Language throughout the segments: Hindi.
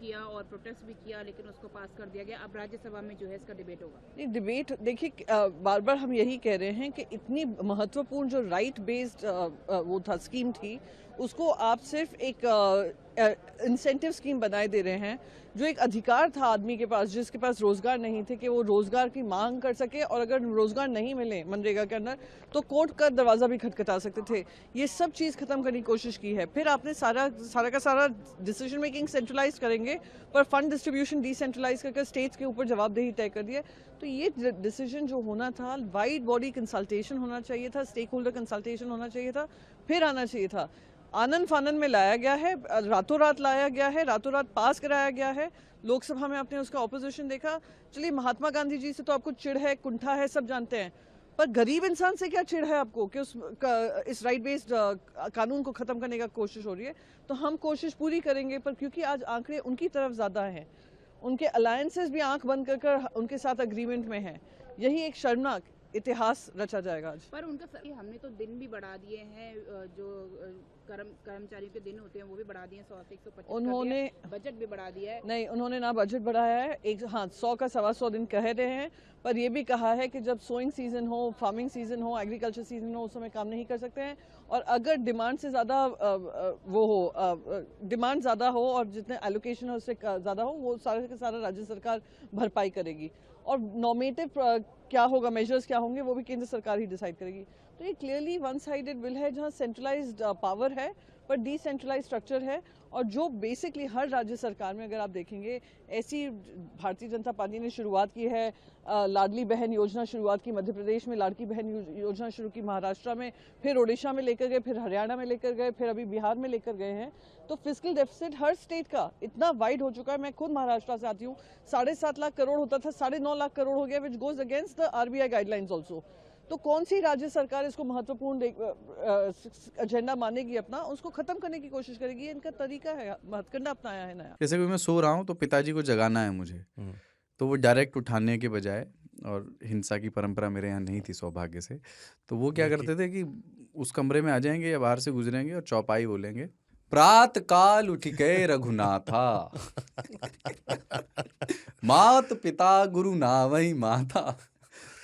किया और प्रोटेस्ट भी किया, लेकिन उसको पास कर दिया गया। अब राज्यसभा में जो है इसका डिबेट होगा। नहीं, डिबेट देखिए, बार बार हम यही कह रहे हैं कि इतनी महत्वपूर्ण जो राइट बेस्ड वो था स्कीम थी, उसको आप सिर्फ एक इंसेंटिव स्कीम बनाए दे रहे हैं, जो एक अधिकार था आदमी के पास जिसके पास रोजगार नहीं थे कि वो रोजगार की मांग कर सके, और अगर रोजगार नहीं मिले मनरेगा के अंदर तो कोर्ट का दरवाजा भी खटखटा सकते थे। ये सब चीज़ खत्म करने की कोशिश की है। फिर आपने सारा का सारा डिसीजन मेकिंग सेंट्रलाइज करेंगे, पर फंड डिस्ट्रीब्यूशन डिसेंट्रलाइज करके स्टेट्स के ऊपर जवाबदेही तय कर दिया। तो ये डिसीजन जो होना था, वाइड बॉडी कंसल्टेशन होना चाहिए था, स्टेक होल्डर कंसल्टेशन होना चाहिए था, फिर आना चाहिए था। आनन फानन में लाया गया है, रातों रात लाया गया है, रातों रात पास कराया गया है। लोकसभा में आपने उसका ऑपोजिशन देखा। चलिए, महात्मा गांधी जी से तो आपको चिढ़ है, कुंठा है, सब जानते हैं, पर गरीब इंसान से क्या चिढ़ है आपको कि इस राइट बेस्ड कानून को खत्म करने का कोशिश हो रही है। तो हम कोशिश पूरी करेंगे, पर क्योंकि आज आंकड़े उनकी तरफ ज्यादा हैं, उनके अलायंसेस भी आंख बंद कर उनके साथ अग्रीमेंट में हैं, यही एक शर्मनाक इतिहास रचा जाएगा आज। पर उनका हमने तो दिन भी बढ़ा दिए हैं, जो कर्मचारियों के दिन होते हैं वो भी बढ़ा दिए हैं, 100 से 125 उन्होंने बजट भी बढ़ा दिया है। नहीं, उन्होंने ना बजट बढ़ाया है, एक 100 का 125 दिन कह रहे हैं, पर ये भी कहा है कि जब सोइंग सीजन हो, फार्मिंग सीजन हो, एग्रीकल्चर सीजन हो, उस समय काम नहीं कर सकते हैं। और अगर डिमांड से ज़्यादा वो हो, डिमांड ज़्यादा हो और जितने एलोकेशन है उससे ज़्यादा हो, वो सारा का सारा राज्य सरकार भरपाई करेगी। और नॉर्मेटिव क्या होगा, मेजर्स क्या होंगे, वो भी केंद्र सरकार ही डिसाइड करेगी। तो ये क्लियरली वन साइडेड बिल है, जहाँ सेंट्रलाइज्ड पावर है पर डिसेंट्रलाइज स्ट्रक्चर है। और जो बेसिकली हर राज्य सरकार में अगर आप देखेंगे, ऐसी भारतीय जनता पार्टी ने शुरुआत की है। लाडली बहन योजना शुरुआत की मध्य प्रदेश में, लाड़की बहन योजना शुरू की महाराष्ट्र में, फिर ओडिशा में लेकर गए, फिर हरियाणा में लेकर गए, फिर अभी बिहार में लेकर गए हैं। तो फिस्कल डेफिसिट हर स्टेट का इतना वाइड हो चुका है। मैं खुद महाराष्ट्र से आती हूँ, 7.5 लाख करोड़ होता था, 9.5 लाख करोड़ हो गया, which goes against the RBI guidelines also. तो कौन सी राज्य सरकार इसको महत्वपूर्ण एजेंडा मानेगी अपना, उसको खत्म करने की कोशिश करेगी। इनका तरीका है, हथकंडा अपनाया है नया। जैसे कि मैं सो रहा हूँ तो पिताजी को जगाना है मुझे, तो वो डायरेक्ट उठाने के बजाय, और हिंसा की परंपरा मेरे यहाँ नहीं थी सौभाग्य से, तो वो क्या करते थे कि उस कमरे में आ जाएंगे या बाहर से गुजरेंगे और चौपाई बोलेंगे, प्रात काल उठ के रघुनाथा मात पिता गुरु नावई माता।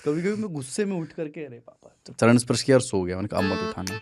कभी कभी मैं गुस्से में उठ करके अरे पापा चरण स्पर्श किया और सो गया। मैंने कहा अब मत उठाना।